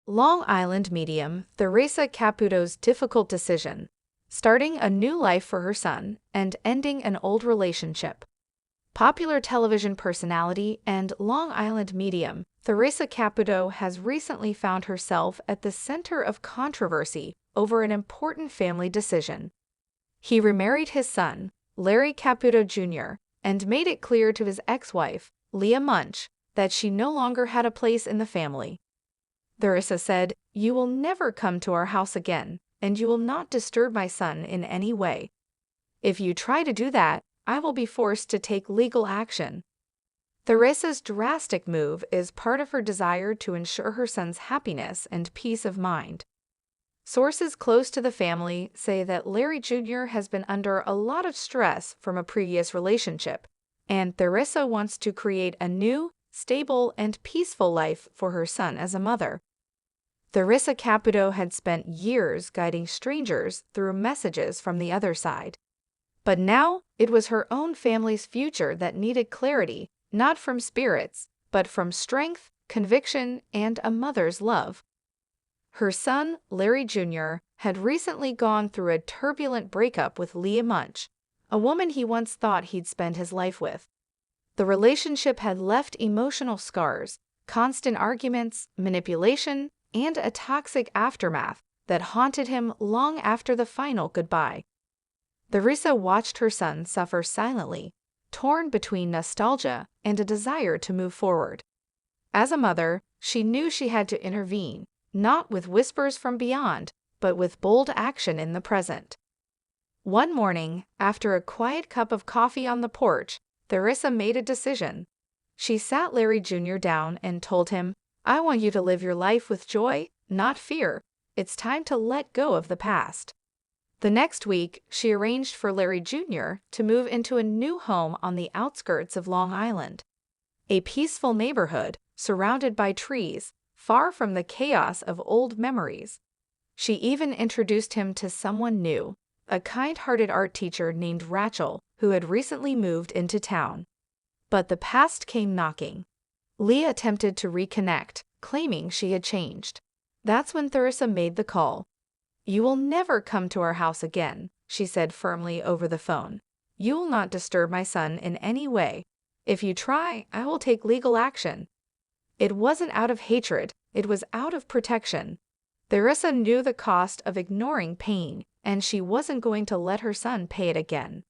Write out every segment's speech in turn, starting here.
Long Island medium Theresa Caputo's difficult decision, starting a new life for her son and ending an old relationship. Popular television personality and Long Island medium Theresa Caputo has recently found herself at the center of controversy over an important family decision. He remarried his son, Larry Caputo Jr., and made it clear to his ex-wife, Leah Munch, that she no longer had a place in the family. Theresa said, "You will never come to our house again, and you will not disturb my son in any way. If you try to do that, I will be forced to take legal action." Theresa's drastic move is part of her desire to ensure her son's happiness and peace of mind. Sources close to the family say that Larry Jr. has been under a lot of stress from a previous relationship, and Theresa wants to create a new, stable, and peaceful life for her son as a mother. Theresa Caputo had spent years guiding strangers through messages from the other side. But now, it was her own family's future that needed clarity, not from spirits, but from strength, conviction, and a mother's love. Her son, Larry Jr., had recently gone through a turbulent breakup with Leah Munch, a woman he once thought he'd spend his life with. The relationship had left emotional scars, constant arguments, manipulation, and a toxic aftermath that haunted him long after the final goodbye. Theresa watched her son suffer silently, torn between nostalgia and a desire to move forward. As a mother, she knew she had to intervene, not with whispers from beyond, but with bold action in the present. One morning, after a quiet cup of coffee on the porch, Theresa made a decision. She sat Larry Jr. down and told him, "I want you to live your life with joy, not fear. It's time to let go of the past." The next week, she arranged for Larry Jr. to move into a new home on the outskirts of Long Island. A peaceful neighborhood, surrounded by trees, far from the chaos of old memories. She even introduced him to someone new, a kind-hearted art teacher named Rachel, who had recently moved into town. But the past came knocking. Leah attempted to reconnect, claiming she had changed. That's when Theresa made the call. "You will never come to our house again," she said firmly over the phone. "You will not disturb my son in any way. If you try, I will take legal action." It wasn't out of hatred, it was out of protection. Theresa knew the cost of ignoring pain, and she wasn't going to let her son pay it again.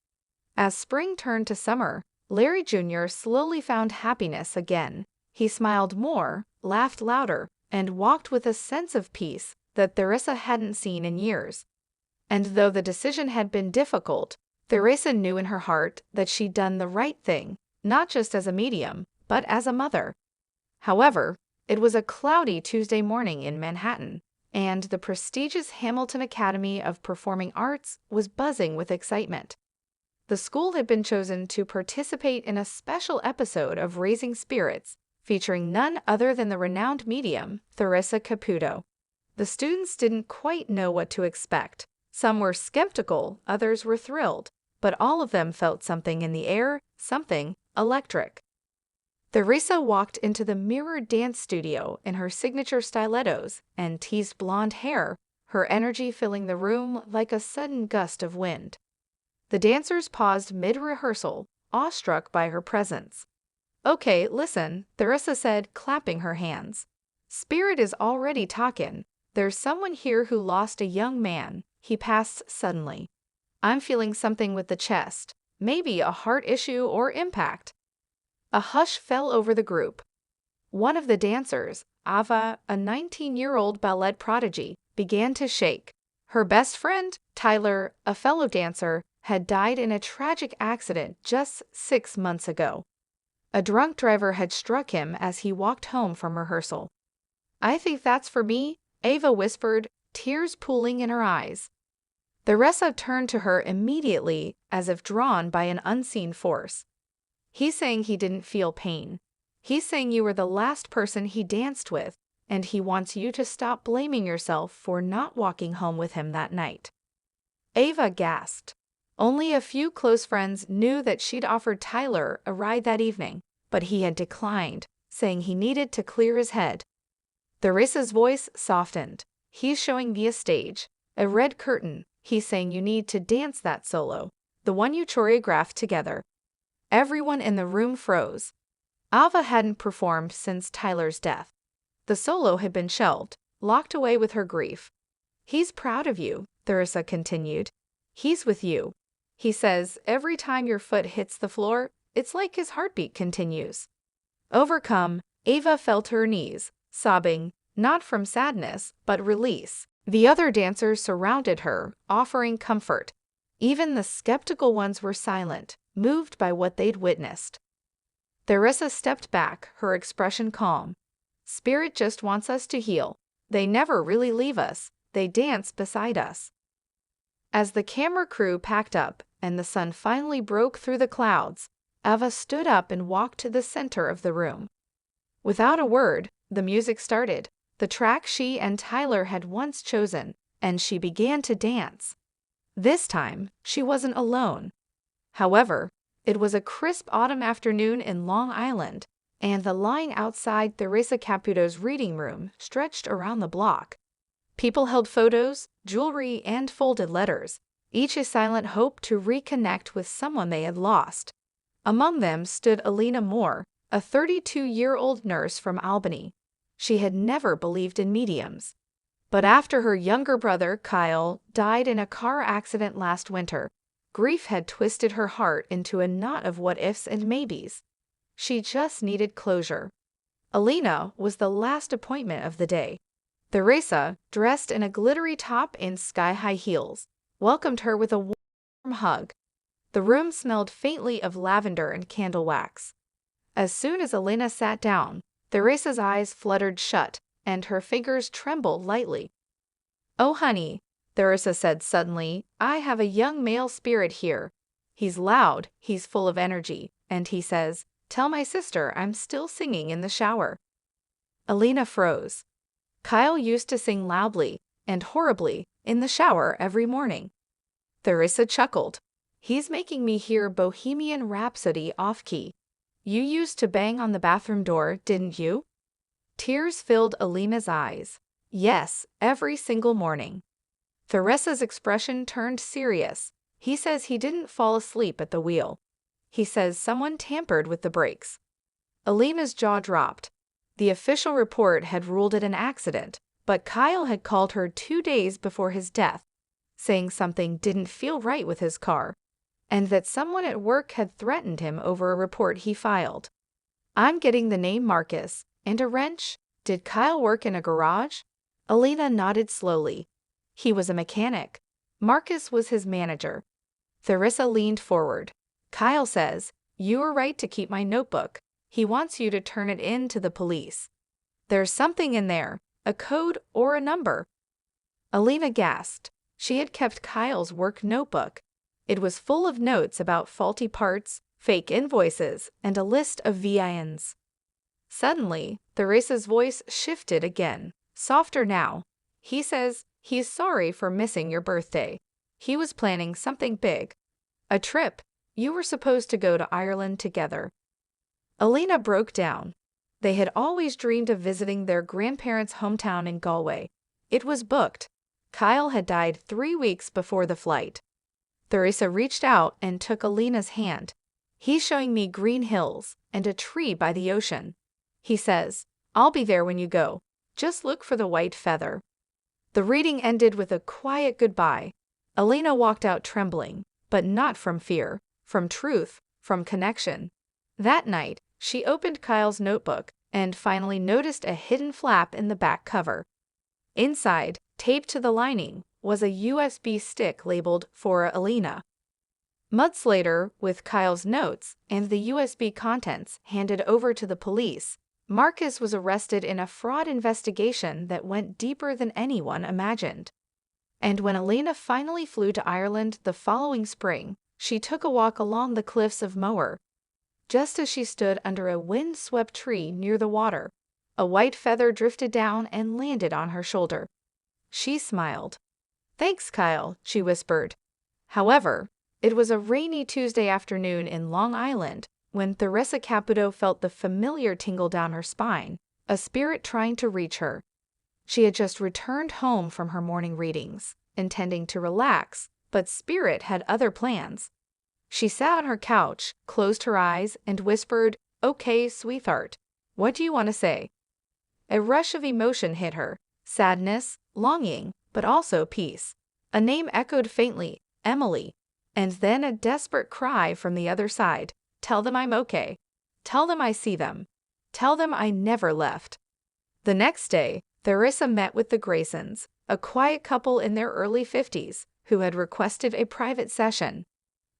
As spring turned to summer, Larry Jr. slowly found happiness again. He smiled more, laughed louder, and walked with a sense of peace that Theresa hadn't seen in years. And though the decision had been difficult, Theresa knew in her heart that she'd done the right thing, not just as a medium, but as a mother. However, it was a cloudy Tuesday morning in Manhattan, and the prestigious Hamilton Academy of Performing Arts was buzzing with excitement. The school had been chosen to participate in a special episode of Raising Spirits, featuring none other than the renowned medium, Theresa Caputo. The students didn't quite know what to expect. Some were skeptical, others were thrilled, but all of them felt something in the air, something electric. Theresa walked into the mirrored dance studio in her signature stilettos and teased blonde hair, her energy filling the room like a sudden gust of wind. The dancers paused mid-rehearsal, awestruck by her presence. "Okay, listen," Theresa said, clapping her hands. "Spirit is already talkin'. There's someone here who lost a young man. He passed suddenly. I'm feeling something with the chest, maybe a heart issue or impact." A hush fell over the group. One of the dancers, Ava, a 19-year-old ballet prodigy, began to shake. Her best friend, Tyler, a fellow dancer, had died in a tragic accident just 6 months ago. A drunk driver had struck him as he walked home from rehearsal. "I think that's for me," Ava whispered, tears pooling in her eyes. Theresa turned to her immediately, as if drawn by an unseen force. "He's saying he didn't feel pain. He's saying you were the last person he danced with, and he wants you to stop blaming yourself for not walking home with him that night." Ava gasped. Only a few close friends knew that she'd offered Tyler a ride that evening, but he had declined, saying he needed to clear his head. Theresa's voice softened. He's showing me a stage. A red curtain. He's saying you need to dance that solo. The one you choreographed together. Everyone in the room froze. Ava hadn't performed since Tyler's death. The solo had been shelved, locked away with her grief. He's proud of you, Theresa continued. He's with you. He says every time your foot hits the floor, it's like his heartbeat continues. Overcome, Ava fell to her knees, sobbing, not from sadness, but release. The other dancers surrounded her, offering comfort. Even the skeptical ones were silent, moved by what they'd witnessed. Theresa stepped back, her expression calm. Spirit just wants us to heal. They never really leave us. They dance beside us. As the camera crew packed up and the sun finally broke through the clouds, Ava stood up and walked to the center of the room. Without a word, the music started, the track she and Tyler had once chosen, and she began to dance. This time, she wasn't alone. However, it was a crisp autumn afternoon in Long Island, and the line outside Theresa Caputo's reading room stretched around the block. People held photos, jewelry, and folded letters, each a silent hope to reconnect with someone they had lost. Among them stood Alina Moore, a 32-year-old nurse from Albany. She had never believed in mediums. But after her younger brother, Kyle, died in a car accident last winter, grief had twisted her heart into a knot of what-ifs and maybes. She just needed closure. Alina was the last appointment of the day. Theresa, dressed in a glittery top and sky-high heels, welcomed her with a warm hug. The room smelled faintly of lavender and candle wax. As soon as Alina sat down, Theresa's eyes fluttered shut, and her fingers trembled lightly. "Oh, honey," Theresa said suddenly, "I have a young male spirit here. He's loud, he's full of energy, and he says, 'Tell my sister I'm still singing in the shower.'" Alina froze. Kyle used to sing loudly and horribly in the shower every morning. Theresa chuckled. "He's making me hear Bohemian Rhapsody off-key. You used to bang on the bathroom door, didn't you?" Tears filled Alina's eyes. "Yes, every single morning." Theresa's expression turned serious. "He says he didn't fall asleep at the wheel. He says someone tampered with the brakes." Alina's jaw dropped. The official report had ruled it an accident, but Kyle had called her 2 days before his death, saying something didn't feel right with his car, and that someone at work had threatened him over a report he filed. "I'm getting the name Marcus. And a wrench? Did Kyle work in a garage?" Alina nodded slowly. "He was a mechanic. Marcus was his manager." Theresa leaned forward. "Kyle says, you were right to keep my notebook. He wants you to turn it in to the police. There's something in there, a code or a number." Alina gasped. She had kept Kyle's work notebook. It was full of notes about faulty parts, fake invoices, and a list of VINs. Suddenly, Theresa's voice shifted again, softer now. "He says he's sorry for missing your birthday. He was planning something big. A trip. You were supposed to go to Ireland together." Alina broke down. They had always dreamed of visiting their grandparents' hometown in Galway. It was booked. Kyle had died 3 weeks before the flight. Theresa reached out and took Alina's hand. "He's showing me green hills and a tree by the ocean. He says, I'll be there when you go. Just look for the white feather." The reading ended with a quiet goodbye. Alina walked out trembling, but not from fear, from truth, from connection. That night, she opened Kyle's notebook and finally noticed a hidden flap in the back cover. Inside, taped to the lining, was a USB stick labeled "For Alina." Months later, with Kyle's notes and the USB contents handed over to the police, Marcus was arrested in a fraud investigation that went deeper than anyone imagined. And when Alina finally flew to Ireland the following spring, she took a walk along the cliffs of Moher. Just as she stood under a wind-swept tree near the water, a white feather drifted down and landed on her shoulder. She smiled. "Thanks, Kyle," she whispered. However, it was a rainy Tuesday afternoon in Long Island when Theresa Caputo felt the familiar tingle down her spine, a spirit trying to reach her. She had just returned home from her morning readings, intending to relax, but Spirit had other plans. She sat on her couch, closed her eyes, and whispered, "Okay, sweetheart, what do you want to say?" A rush of emotion hit her, sadness, longing, but also peace. A name echoed faintly, Emily, and then a desperate cry from the other side, "Tell them I'm okay. Tell them I see them. Tell them I never left." The next day, Theresa met with the Graysons, a quiet couple in their early 50s, who had requested a private session.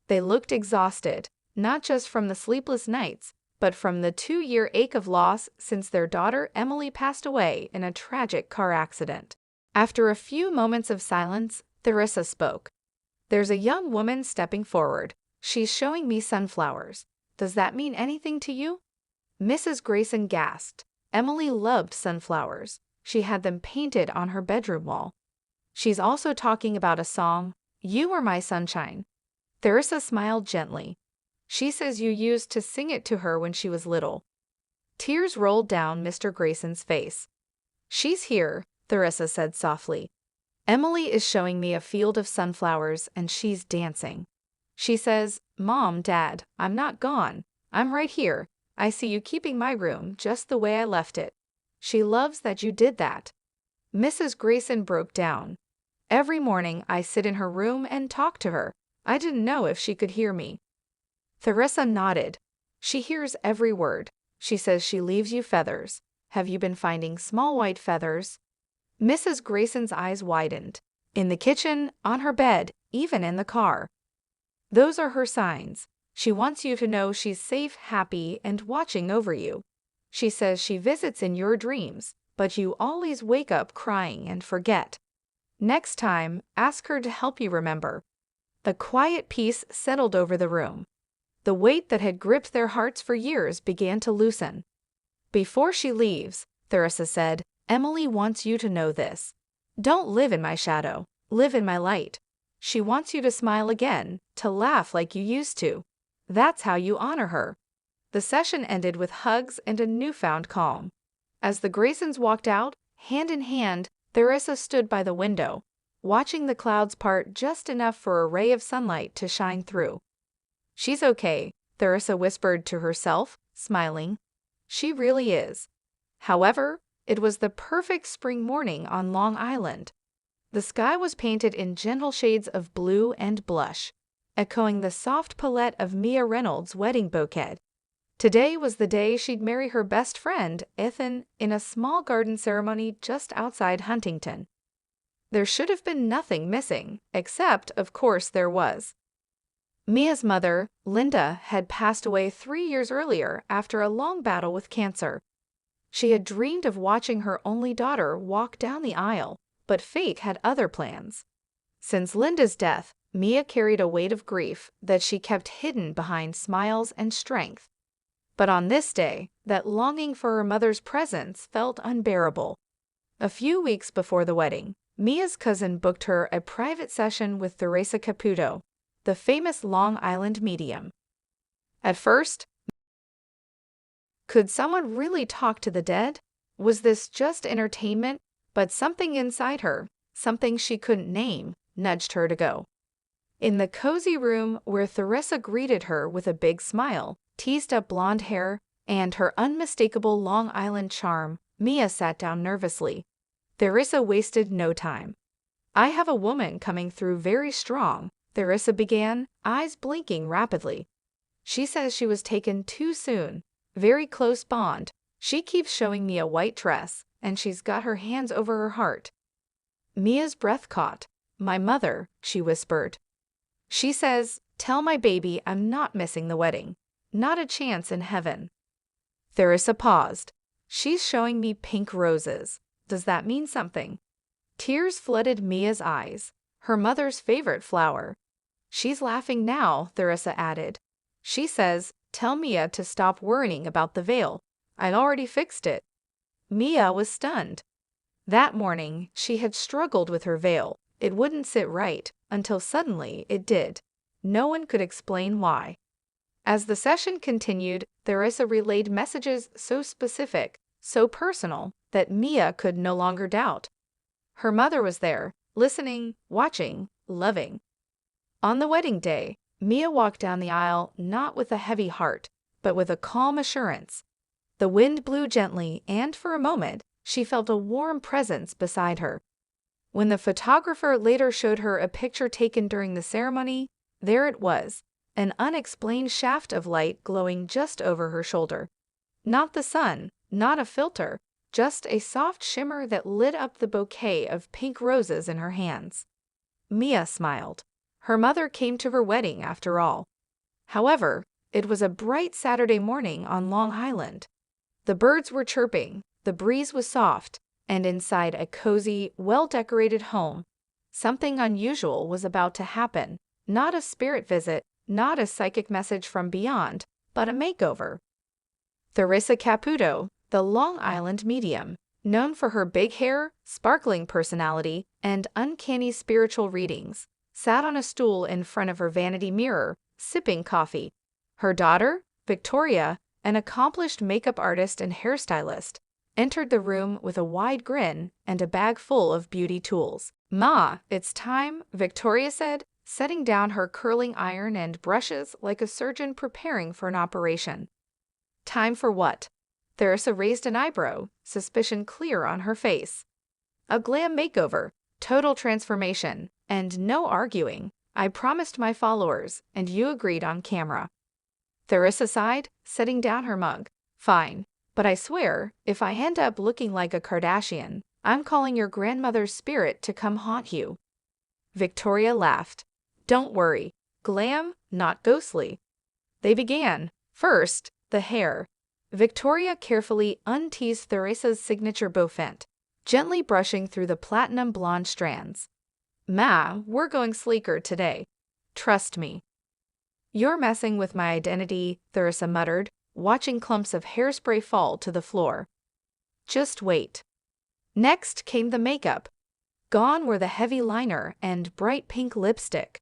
They looked exhausted, not just from the sleepless nights, but from the 2-year ache of loss since their daughter Emily passed away in a tragic car accident. After a few moments of silence, Theresa spoke. "There's a young woman stepping forward. She's showing me sunflowers. Does that mean anything to you?" Mrs. Grayson gasped. Emily loved sunflowers. She had them painted on her bedroom wall. "She's also talking about a song, 'You Are My Sunshine.'" Theresa smiled gently. "She says you used to sing it to her when she was little." Tears rolled down Mr. Grayson's face. "She's here," Theresa said softly. "Emily is showing me a field of sunflowers and she's dancing. She says, 'Mom, Dad, I'm not gone. I'm right here. I see you keeping my room just the way I left it. She loves that you did that.'" Mrs. Grayson broke down. "Every morning I sit in her room and talk to her. I didn't know if she could hear me." Theresa nodded. "She hears every word. She says she leaves you feathers. Have you been finding small white feathers?" Mrs. Grayson's eyes widened. "In the kitchen, on her bed, even in the car." "Those are her signs. She wants you to know she's safe, happy, and watching over you. She says she visits in your dreams, but you always wake up crying and forget. Next time, ask her to help you remember." A quiet peace settled over the room. The weight that had gripped their hearts for years began to loosen. "Before she leaves," Theresa said, "Emily wants you to know this. Don't live in my shadow. Live in my light. She wants you to smile again, to laugh like you used to. That's how you honor her." The session ended with hugs and a newfound calm. As the Graysons walked out, hand in hand, Theresa stood by the window, watching the clouds part just enough for a ray of sunlight to shine through. "She's okay," Theresa whispered to herself, smiling. "She really is." However, it was the perfect spring morning on Long Island. The sky was painted in gentle shades of blue and blush, echoing the soft palette of Mia Reynolds' wedding bouquet. Today was the day she'd marry her best friend, Ethan, in a small garden ceremony just outside Huntington. There should have been nothing missing, except, of course, there was. Mia's mother, Linda, had passed away 3 years earlier after a long battle with cancer. She had dreamed of watching her only daughter walk down the aisle, but fate had other plans. Since Linda's death, Mia carried a weight of grief that she kept hidden behind smiles and strength. But on this day, that longing for her mother's presence felt unbearable. A few weeks before the wedding, Mia's cousin booked her a private session with Theresa Caputo, the famous Long Island medium. At first, could someone really talk to the dead? Was this just entertainment? But something inside her, something she couldn't name, nudged her to go. In the cozy room where Theresa greeted her with a big smile, teased up blonde hair, and her unmistakable Long Island charm, Mia sat down nervously. Theresa wasted no time. "I have a woman coming through very strong," Theresa began, eyes blinking rapidly. "She says she was taken too soon. Very close bond. She keeps showing me a white dress, and she's got her hands over her heart." Mia's breath caught. "My mother," she whispered. "She says, tell my baby I'm not missing the wedding. Not a chance in heaven." Theresa paused. "She's showing me pink roses. Does that mean something?" Tears flooded Mia's eyes. Her mother's favorite flower. "She's laughing now," Theresa added. "She says, tell Mia to stop worrying about the veil. I'd already fixed it." Mia was stunned. That morning, she had struggled with her veil. It wouldn't sit right, until suddenly it did. No one could explain why. As the session continued, Theresa relayed messages so specific, so personal that Mia could no longer doubt. Her mother was there, listening, watching, loving. On the wedding day, Mia walked down the aisle not with a heavy heart, but with a calm assurance. The wind blew gently, and for a moment, she felt a warm presence beside her. When the photographer later showed her a picture taken during the ceremony, there it was, an unexplained shaft of light glowing just over her shoulder. Not the sun, not a filter, just a soft shimmer that lit up the bouquet of pink roses in her hands. Mia smiled. Her mother came to her wedding after all. However, it was a bright Saturday morning on Long Island. The birds were chirping, the breeze was soft, and inside a cozy, well-decorated home, something unusual was about to happen. Not a spirit visit, not a psychic message from beyond, but a makeover. Theresa Caputo, the Long Island medium, known for her big hair, sparkling personality, and uncanny spiritual readings, sat on a stool in front of her vanity mirror, sipping coffee. Her daughter, Victoria, an accomplished makeup artist and hairstylist, entered the room with a wide grin and a bag full of beauty tools. "Ma, it's time," Victoria said, setting down her curling iron and brushes like a surgeon preparing for an operation. "Time for what?" Theresa raised an eyebrow, suspicion clear on her face. "A glam makeover, total transformation, and no arguing. I promised my followers, and you agreed on camera." Theresa sighed, setting down her mug. "Fine, but I swear, if I end up looking like a Kardashian, I'm calling your grandmother's spirit to come haunt you." Victoria laughed. "Don't worry, glam, not ghostly." They began. First, the hair. Victoria carefully unteased Theresa's signature bouffant, gently brushing through the platinum blonde strands. "Ma, we're going sleeker today. Trust me." "You're messing with my identity," Theresa muttered, watching clumps of hairspray fall to the floor. "Just wait." Next came the makeup. Gone were the heavy liner and bright pink lipstick.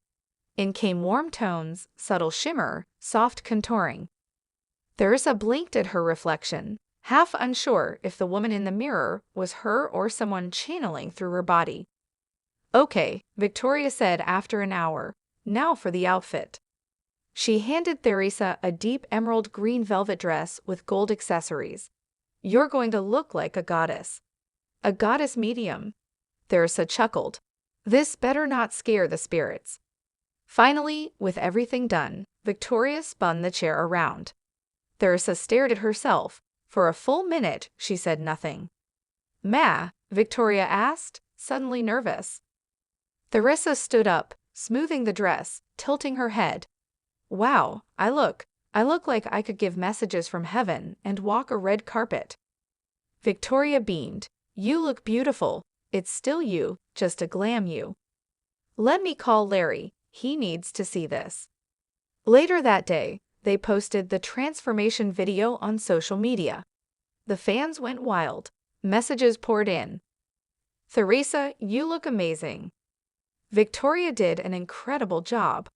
In came warm tones, subtle shimmer, soft contouring. Theresa blinked at her reflection, half unsure if the woman in the mirror was her or someone channeling through her body. "Okay," Victoria said after an hour. "Now for the outfit." She handed Theresa a deep emerald green velvet dress with gold accessories. "You're going to look like a goddess." "A goddess medium." Theresa chuckled. "This better not scare the spirits." Finally, with everything done, Victoria spun the chair around. Theresa stared at herself. For a full minute, she said nothing. "Ma?" Victoria asked, suddenly nervous. Theresa stood up, smoothing the dress, tilting her head. "Wow, I look like I could give messages from heaven and walk a red carpet." Victoria beamed. "You look beautiful. It's still you, just a glam you." "Let me call Larry. He needs to see this." Later that day, they posted the transformation video on social media. The fans went wild. Messages poured in. "Theresa, you look amazing." "Victoria did an incredible job."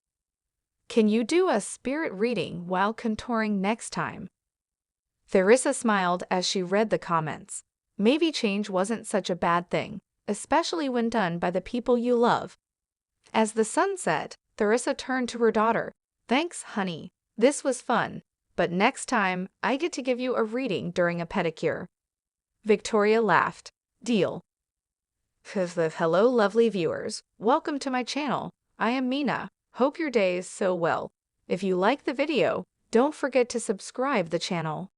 "Can you do a spirit reading while contouring next time?" Theresa smiled as she read the comments. Maybe change wasn't such a bad thing, especially when done by the people you love. As the sun set, Theresa turned to her daughter. "Thanks, honey. This was fun, but next time I get to give you a reading during a pedicure." Victoria laughed. "Deal." Hello, lovely viewers. Welcome to my channel. I am Mina. Hope your day is so well. If you like the video, don't forget to subscribe the channel.